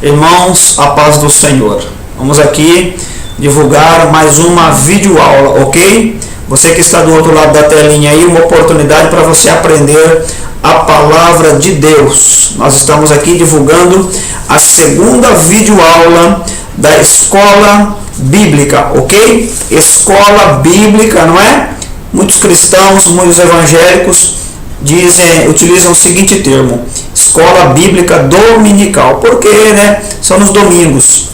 Irmãos, a paz do Senhor. Vamos aqui divulgar mais uma videoaula, ok? Você que está do outro lado da telinha aí, uma oportunidade para você aprender a palavra de Deus. Nós estamos aqui divulgando a segunda videoaula da escola bíblica, ok? Escola bíblica, não é? Muitos cristãos, muitos evangélicos utilizam o seguinte termo: escola bíblica dominical, porque são nos domingos.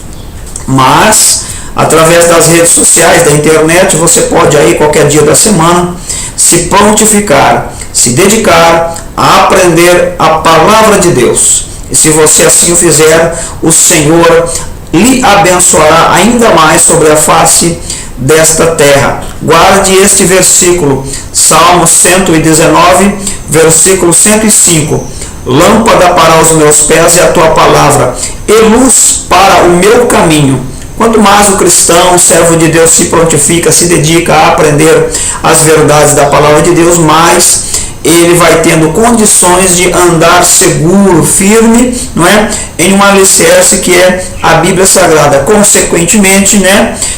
Mas através das redes sociais, da internet, você pode aí qualquer dia da semana se prontificar, se dedicar a aprender a palavra de Deus. E se você assim o fizer, o Senhor lhe abençoará ainda mais sobre a face desta terra. Guarde este versículo, Salmo 119, versículo 105. Lâmpada para os meus pés é a tua palavra, e luz para o meu caminho. Quanto mais o cristão, o servo de Deus, se prontifica, se dedica a aprender as verdades da palavra de Deus, mais ele vai tendo condições de andar seguro, firme, não é? Em um alicerce que é a Bíblia Sagrada. Consequentemente,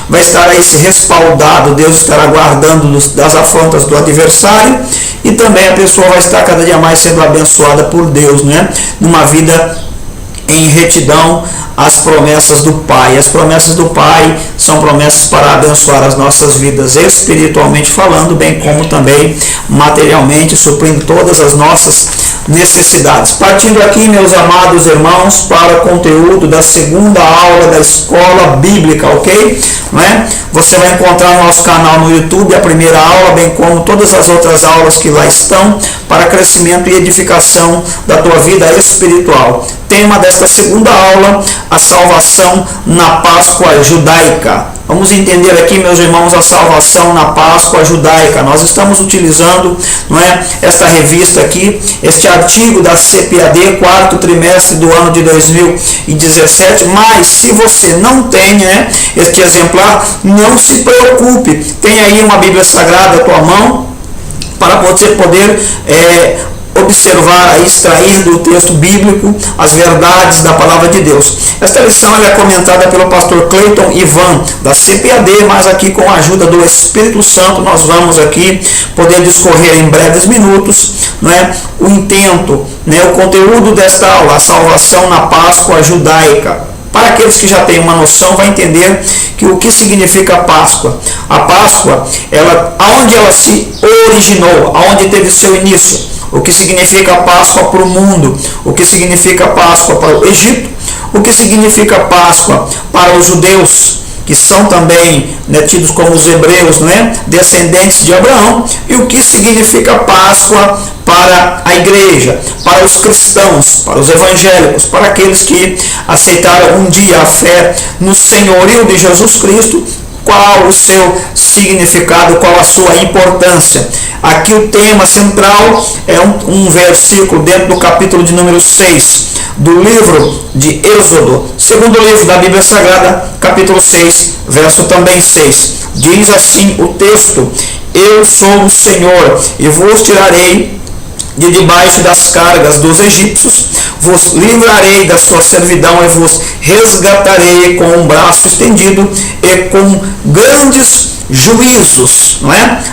vai estar aí respaldado, Deus estará guardando das afrontas do adversário, e também a pessoa vai estar cada dia mais sendo abençoada por Deus, numa vida em retidão às promessas do Pai. As promessas do Pai são promessas para abençoar as nossas vidas espiritualmente falando, bem como também materialmente, suprindo todas as nossas necessidades. Partindo aqui, meus amados irmãos, para o conteúdo da segunda aula da escola bíblica, ok? Você vai encontrar no nosso canal no YouTube a primeira aula, bem como todas as outras aulas que lá estão, para crescimento e edificação da tua vida espiritual. Tema desta segunda aula: a salvação na Páscoa judaica. Vamos entender aqui, meus irmãos, a salvação na Páscoa judaica. Nós estamos utilizando, esta revista aqui, este artigo da CPAD, quarto trimestre do ano de 2017. Mas se você não tem este exemplar, não se preocupe. Tem aí uma Bíblia Sagrada à tua mão para você poder observar, extrair do texto bíblico as verdades da palavra de Deus. Esta lição é comentada pelo pastor Cleiton Ivan, da CPAD, mas aqui com a ajuda do Espírito Santo nós vamos aqui poder discorrer em breves minutos o intento, o conteúdo desta aula, a salvação na Páscoa judaica. Para aqueles que já têm uma noção, vai entender que o que significa Páscoa. A Páscoa, aonde ela se originou, aonde teve seu início. O que significa Páscoa para o mundo, o que significa Páscoa para o Egito, o que significa Páscoa para os judeus, que são também tidos como os hebreus, descendentes de Abraão, e o que significa Páscoa para a igreja, para os cristãos, para os evangélicos, para aqueles que aceitaram um dia a fé no senhorio de Jesus Cristo. Qual o seu significado, qual a sua importância. Aqui o tema central é um versículo dentro do capítulo de número 6 do livro de Êxodo, segundo livro da Bíblia Sagrada, capítulo 6, verso também 6. Diz assim o texto: eu sou o Senhor e vos tirarei de debaixo das cargas dos egípcios, vos livrarei da sua servidão e vos resgatarei com um braço estendido e com grandes juízos.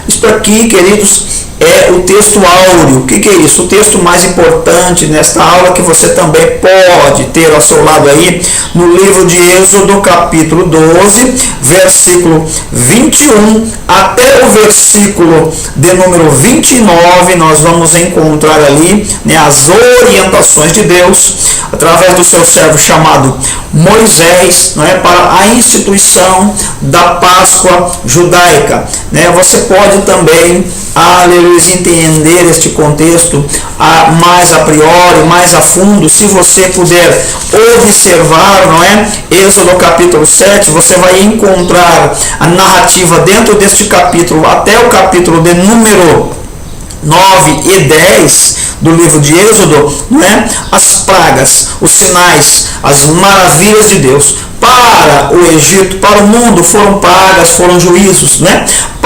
Isto aqui, queridos, é o texto áureo. O que é isso? O texto mais importante nesta aula, que você também pode ter ao seu lado aí, no livro de Êxodo, capítulo 12, versículo 21 até o versículo de número 29, nós vamos encontrar ali as orientações de Deus, através do seu servo chamado Moisés, para a instituição da Páscoa judaica. Você pode também, entender este contexto mais a priori, mais a fundo, se você puder observar, Êxodo capítulo 7, você vai encontrar a narrativa dentro deste capítulo, até o capítulo de número 9 e 10 do livro de Êxodo, as pragas, os sinais, as maravilhas de Deus. Para o Egito, para o mundo, foram pragas, foram juízos,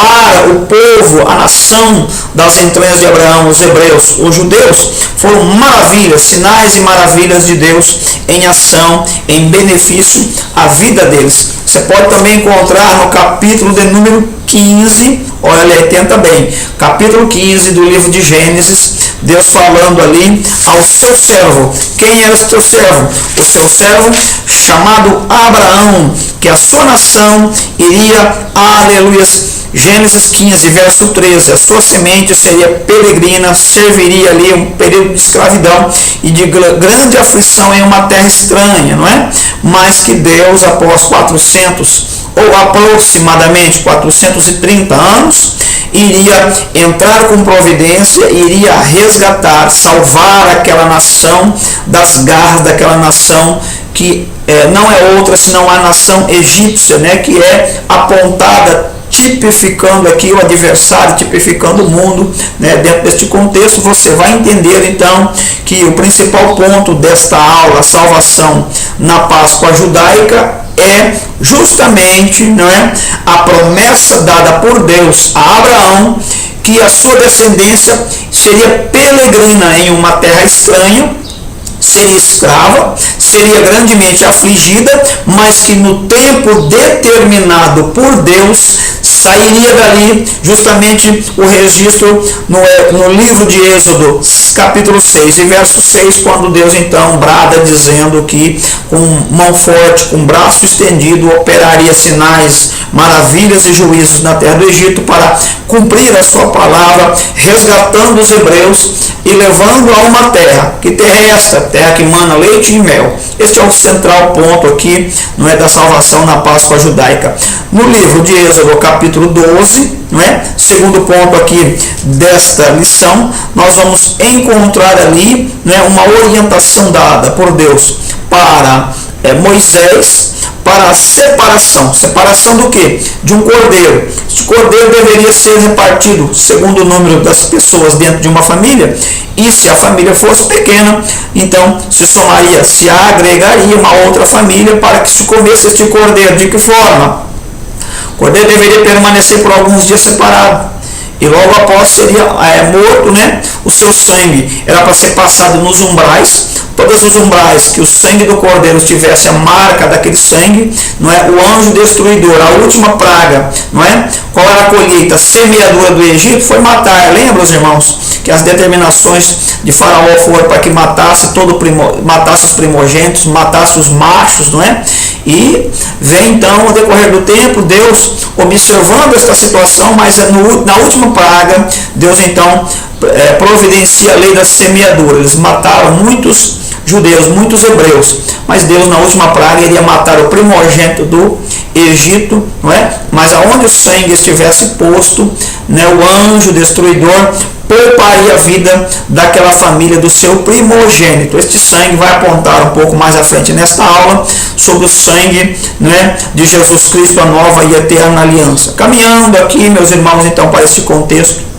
para o povo, a nação das entranhas de Abraão, os hebreus, os judeus, foram maravilhas, sinais e maravilhas de Deus em ação, em benefício à vida deles. Você pode também encontrar no capítulo de número 15, olha ali, atenta bem, capítulo 15 do livro de Gênesis, Deus falando ali ao seu servo. Quem era o seu servo? O seu servo chamado Abraão, que a sua nação iria, aleluias, Gênesis 15, verso 13, a sua semente seria peregrina, serviria ali um período de escravidão e de grande aflição em uma terra estranha, não é? Mas que Deus, após 400 ou aproximadamente 430 anos, iria entrar com providência, iria resgatar, salvar aquela nação das garras daquela nação que não é outra senão a nação egípcia, né? Que é apontada, tipificando aqui o adversário, tipificando o mundo, né? Dentro deste contexto você vai entender então que o principal ponto desta aula, a salvação na Páscoa judaica, é justamente, não é, a promessa dada por Deus a Abraão, que a sua descendência seria peregrina em uma terra estranha, seria escrava, seria grandemente afligida, mas que no tempo determinado por Deus sairia dali. Justamente o registro no livro de Êxodo, capítulo 6 e verso 6, quando Deus então brada dizendo que com mão forte, com braço estendido, operaria sinais, maravilhas e juízos na terra do Egito para cumprir a sua palavra, resgatando os hebreus e levando a uma terra. Que terra é esta? Terra que mana leite e mel. Este é o central ponto aqui, não é, da salvação na Páscoa judaica. No livro de Êxodo, capítulo 12, não é? Segundo ponto aqui desta lição, nós vamos encontrar ali, não é, uma orientação dada por Deus para Moisés, para a separação do que? De um cordeiro. Este cordeiro deveria ser repartido segundo o número das pessoas dentro de uma família, e se a família fosse pequena, então se agregaria uma outra família para que se comesse este cordeiro. De que forma? O cordeiro deveria permanecer por alguns dias separado, e logo após seria morto, né? O seu sangue era para ser passado nos umbrais, todos os umbrais que o sangue do cordeiro tivesse a marca daquele sangue, não é? O anjo destruidor, a última praga, não é? Qual era a colheita? A semeadura do Egito foi matar. Lembra, os irmãos, que as determinações de Faraó foram para que matasse matasse os primogênitos, matasse os machos, não é? E vem então, ao decorrer do tempo, Deus observando esta situação, mas na última praga, Deus então providencia a lei da semeadura. Eles mataram muitos judeus, muitos hebreus, mas Deus na última praga iria matar o primogênito do Egito, não é? Mas aonde o sangue estivesse posto, né, o anjo destruidor pouparia a vida daquela família do seu primogênito. Este sangue vai apontar um pouco mais à frente nesta aula sobre o sangue, né, de Jesus Cristo, a nova e eterna aliança. Caminhando aqui, meus irmãos, então para este contexto,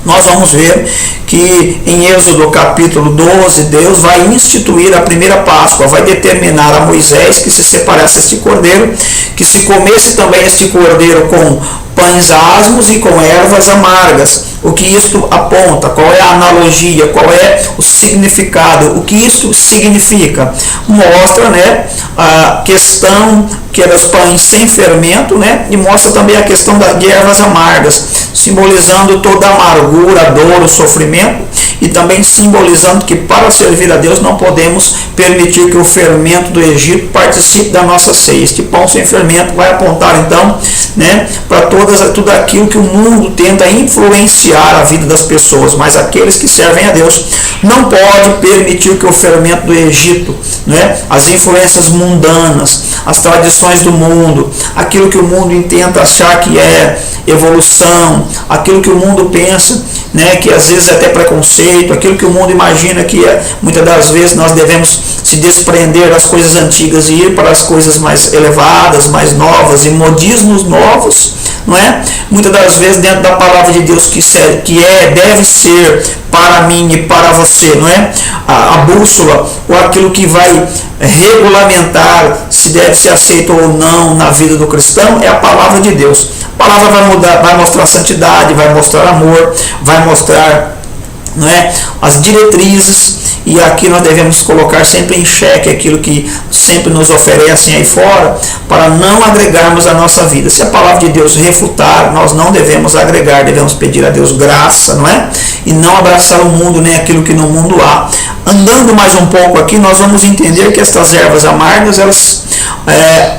nós vamos ver que em Êxodo capítulo 12, Deus vai instituir a primeira Páscoa, vai determinar a Moisés que se separasse este cordeiro, que se comesse também este cordeiro com pães asmos e com ervas amargas. O que isto aponta? Qual é a analogia? Qual é o significado? O que isto significa? Mostra, né, a questão que era os pães sem fermento, né, e mostra também a questão de ervas amargas, simbolizando toda a amargura, a dor, o sofrimento, e também simbolizando que para servir a Deus não podemos permitir que o fermento do Egito participe da nossa ceia. Este pão sem fermento vai apontar então, né, para tudo aquilo que o mundo tenta influenciar a vida das pessoas, mas aqueles que servem a Deus não podem permitir que o fermento do Egito, né, as influências mundanas, as tradições do mundo, aquilo que o mundo tenta achar que é evolução, aquilo que o mundo pensa, né, que às vezes é até preconceito, aquilo que o mundo imagina que muitas das vezes nós devemos se desprender das coisas antigas e ir para as coisas mais elevadas, mais novas, e modismos novos, não é? Muitas das vezes dentro da palavra de Deus deve ser para mim e para você, não é? A bússola, ou aquilo que vai regulamentar, se deve ser aceito ou não na vida do cristão é a palavra de Deus. A palavra vai mostrar santidade, vai mostrar amor, vai mostrar, não é, as diretrizes, e aqui nós devemos colocar sempre em xeque aquilo que sempre nos oferecem aí fora, para não agregarmos a nossa vida. Se a palavra de Deus refutar, nós não devemos agregar, devemos pedir a Deus graça, não é? E não abraçar o mundo, nem aquilo que no mundo há. Andando mais um pouco aqui, nós vamos entender que estas ervas amargas, elas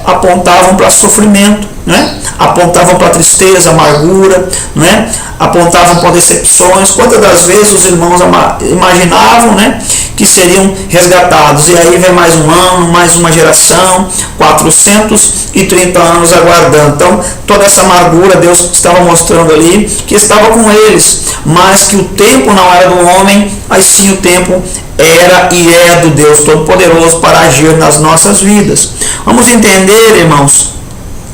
apontavam para sofrimento, né? Apontavam para tristeza, amargura, né? Apontavam para decepções. Quantas das vezes os irmãos imaginavam, né, que seriam resgatados, e aí vem mais um ano, mais uma geração, 430 anos aguardando. Então toda essa amargura Deus estava mostrando ali que estava com eles, mas que o tempo não era do homem, mas sim o tempo era e é do Deus Todo-Poderoso para agir nas nossas vidas. Vamos entender, irmãos,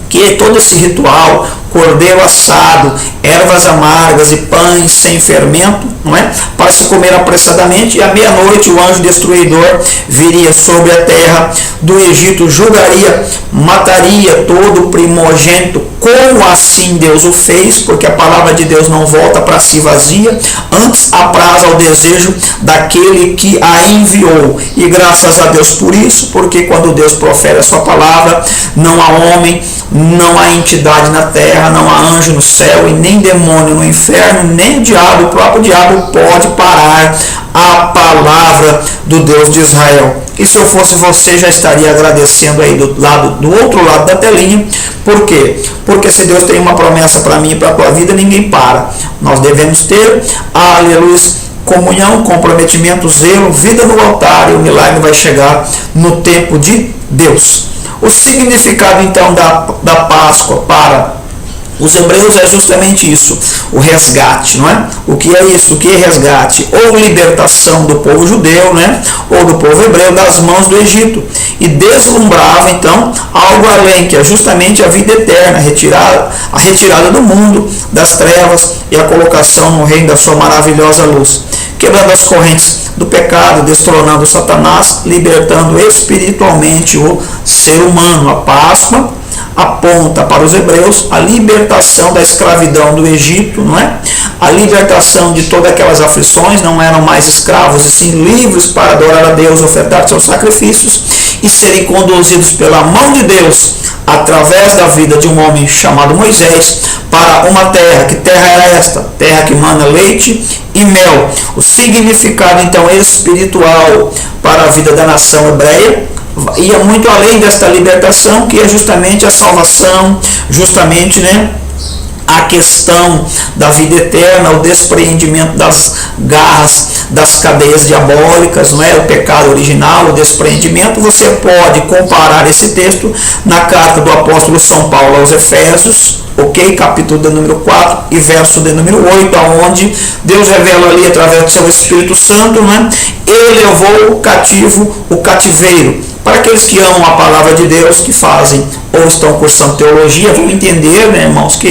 que todo esse ritual, cordeiro assado, ervas amargas e pães sem fermento, não é? Para se comer apressadamente, e à meia-noite o anjo destruidor viria sobre a terra do Egito, julgaria, mataria todo primogênito, como assim Deus o fez, porque a palavra de Deus não volta para si vazia, antes apraz ao desejo daquele que a enviou. E graças a Deus por isso, porque quando Deus profere a sua palavra, não há homem, não há entidade na terra, não há anjo no céu e nem demônio no inferno, nem o diabo, o próprio diabo pode parar a palavra do Deus de Israel. E se eu fosse você, já estaria agradecendo aí do outro lado da telinha. Por quê? Porque se Deus tem uma promessa para mim e para a tua vida, ninguém para. Nós devemos ter, aleluia, comunhão, comprometimento, zelo, vida no altar, e o milagre vai chegar no tempo de Deus. O significado então da Páscoa para os hebreus é justamente isso, o resgate, não é? O que é isso? O que é resgate? Ou libertação do povo judeu, né? Ou do povo hebreu das mãos do Egito. E deslumbrava então algo além, que é justamente a vida eterna, a retirada do mundo, das trevas, e a colocação no reino da sua maravilhosa luz, quebrando as correntes do pecado, destronando Satanás, libertando espiritualmente o ser humano. A Páscoa aponta para os hebreus a libertação da escravidão do Egito, não é? A libertação de todas aquelas aflições, não eram mais escravos, e sim livres para adorar a Deus, ofertar seus sacrifícios e serem conduzidos pela mão de Deus através da vida de um homem chamado Moisés para uma terra. Que terra era esta? Terra que mana leite e mel. O significado então espiritual para a vida da nação hebreia ia muito além desta libertação, que é justamente a salvação, justamente, né, a questão da vida eterna, o despreendimento das garras, das cadeias diabólicas, não é? O pecado original, o despreendimento. Você pode comparar esse texto na carta do apóstolo São Paulo aos Efésios, ok? Capítulo de número 4 e verso de número 8, onde Deus revela ali através do seu Espírito Santo, né? Ele levou cativo o cativeiro. Para aqueles que amam a palavra de Deus, que fazem ou estão cursando teologia, vão entender, né, irmãos, que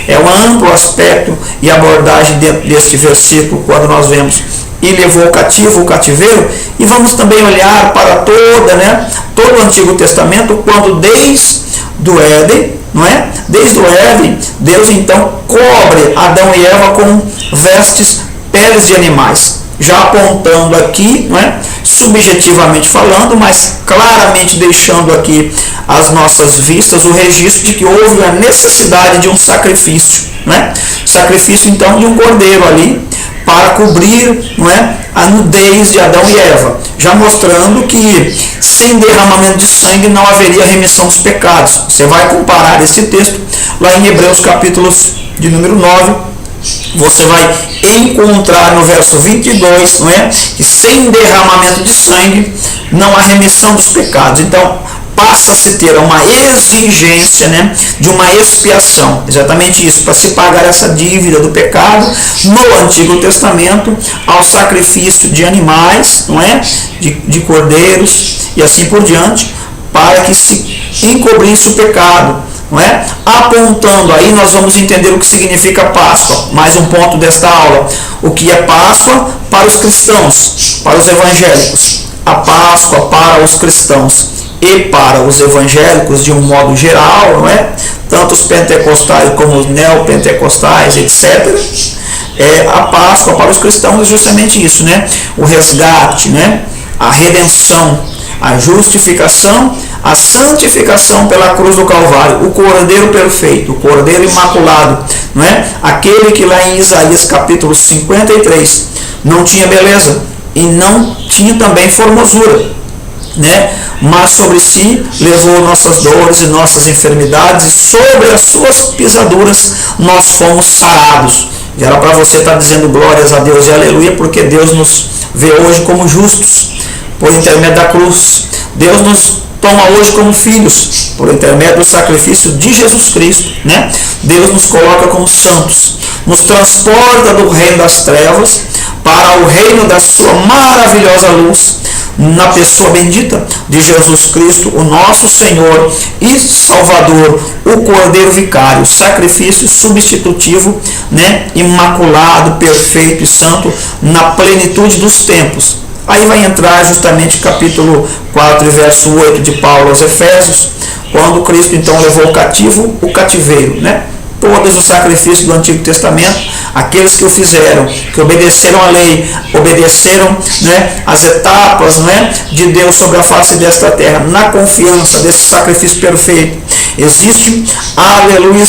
é um amplo aspecto e abordagem dentro deste versículo, quando nós vemos e levou cativo o cativeiro. E vamos também olhar para todo o Antigo Testamento, quando desde o Éden, não é? Desde o Éden, Deus então cobre Adão e Eva com vestes, peles de animais, já apontando aqui, não é? Subjetivamente falando, mas claramente deixando aqui às nossas vistas o registro de que houve a necessidade de um sacrifício, né? Sacrifício então de um cordeiro ali para cobrir, não é, a nudez de Adão e Eva, já mostrando que sem derramamento de sangue não haveria remissão dos pecados. Você vai comparar esse texto lá em Hebreus capítulo de número 9, você vai encontrar no verso 22, não é? Que sem derramamento de sangue não há remissão dos pecados. Então passa-se a ter uma exigência, né, de uma expiação, exatamente isso, para se pagar essa dívida do pecado no Antigo Testamento, ao sacrifício de animais, não é? De cordeiros e assim por diante, para que se encobrisse o pecado, não é? Apontando aí, nós vamos entender o que significa Páscoa. Mais um ponto desta aula: o que é Páscoa para os cristãos, para os evangélicos. A Páscoa para os cristãos. e para os evangélicos de um modo geral, não é? Tanto os pentecostais como os neopentecostais, etc. A Páscoa para os cristãos é justamente isso, né? O resgate, né? A redenção, a justificação, a santificação pela cruz do Calvário, o Cordeiro perfeito, o Cordeiro imaculado, não é? Aquele que lá em Isaías capítulo 53 não tinha beleza e não tinha também formosura, né? Mas sobre si levou nossas dores e nossas enfermidades, e sobre as suas pisaduras nós fomos sarados. Já era para você estar dizendo glórias a Deus e aleluia, porque Deus nos vê hoje como justos por intermédio da cruz. Deus nos toma hoje como filhos por intermédio do sacrifício de Jesus Cristo, né? Deus nos coloca como santos, nos transporta do reino das trevas para o reino da sua maravilhosa luz, na pessoa bendita de Jesus Cristo, o nosso Senhor e Salvador, o Cordeiro vicário, o sacrifício substitutivo, né? Imaculado, perfeito e santo, na plenitude dos tempos. Aí vai entrar justamente capítulo 4, verso 8 de Paulo aos Efésios, quando Cristo então levou cativo o cativeiro, né? Todos os sacrifícios do Antigo Testamento, aqueles que o fizeram, que obedeceram a lei, obedeceram, né, as etapas, né, de Deus sobre a face desta terra, na confiança desse sacrifício perfeito. Existe, aleluia,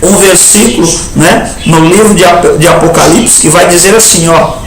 um versículo, né, no livro de Apocalipse que vai dizer assim, ó: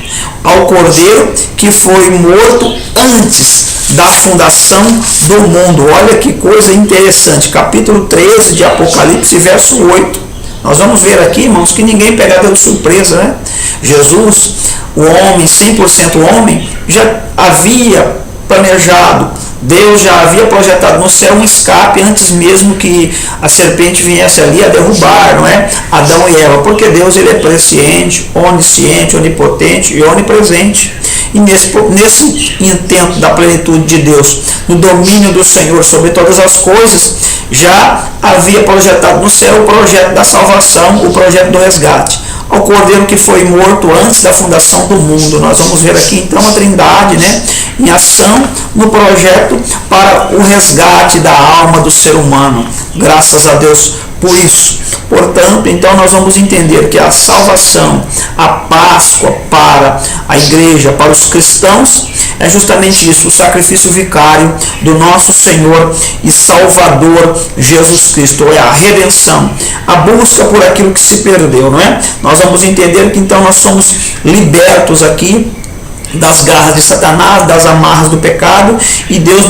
ao Cordeiro que foi morto antes da fundação do mundo. Olha que coisa interessante, capítulo 13 de Apocalipse, verso 8. Nós vamos ver aqui, irmãos, que ninguém pega de surpresa, né? Jesus, o homem, 100% homem, já havia planejado, Deus já havia projetado no céu um escape antes mesmo que a serpente viesse ali a derrubar, não é? Adão e Eva, porque Deus, ele é presciente, onisciente, onipotente e onipresente. E nesse intento da plenitude de Deus, no domínio do Senhor sobre todas as coisas, já havia projetado no céu o projeto da salvação, o projeto do resgate. Ao Cordeiro que foi morto antes da fundação do mundo. Nós vamos ver aqui então a Trindade, né, em ação no projeto para o resgate da alma do ser humano. Graças a Deus por isso. Portanto, então nós vamos entender que a salvação, a Páscoa para a igreja, para os cristãos, é justamente isso, o sacrifício vicário do nosso Senhor e Salvador Jesus Cristo, é a redenção, a busca por aquilo que se perdeu, não é? Nós vamos entender que então nós somos libertos aqui das garras de Satanás, das amarras do pecado, e Deus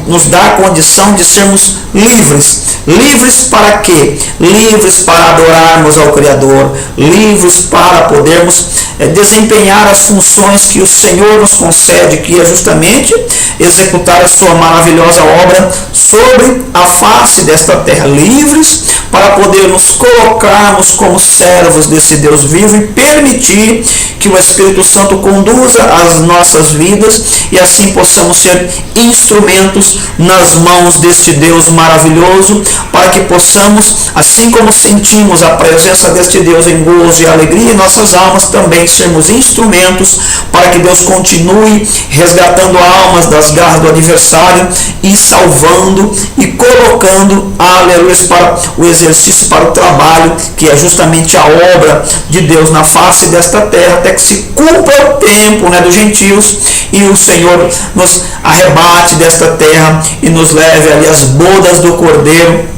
nos dá a condição de sermos livres. Livres para quê? Livres para adorarmos ao Criador, livres para podermos desempenhar as funções que o Senhor nos concede, que é justamente executar a sua maravilhosa obra sobre a face desta terra. Livres para poder nos colocarmos como servos desse Deus vivo e permitir que o Espírito Santo conduza as nossas vidas e assim possamos ser instrumentos nas mãos deste Deus maravilhoso, para que possamos, assim como sentimos a presença deste Deus em gozo e alegria em nossas almas, também sermos instrumentos para que Deus continue resgatando almas das garras do adversário e salvando e colocando, aleluia, para o exercício, para o trabalho, que é justamente a obra de Deus na face desta terra, até que se cumpra o tempo, né, dos gentios, e o Senhor nos arrebate desta terra e nos leve ali às bodas do Cordeiro,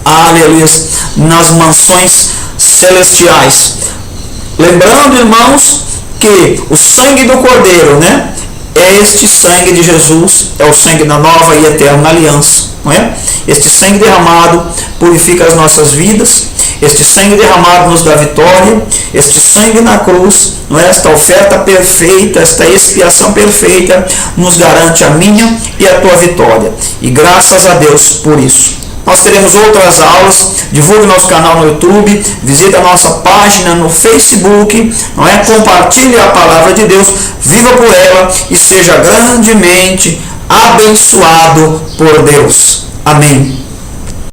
aleluia, nas mansões celestiais. Lembrando, irmãos, que o sangue do Cordeiro, né, é este sangue de Jesus, é o sangue da nova e eterna aliança, não é? Este sangue derramado purifica as nossas vidas, este sangue derramado nos dá vitória, este sangue na cruz, não é? Esta oferta perfeita, esta expiação perfeita nos garante a minha e a tua vitória. E graças a Deus por isso. Nós teremos outras aulas, divulgue nosso canal no YouTube, visite a nossa página no Facebook, não é? Compartilhe a palavra de Deus, viva por ela e seja grandemente abençoado por Deus. Amém.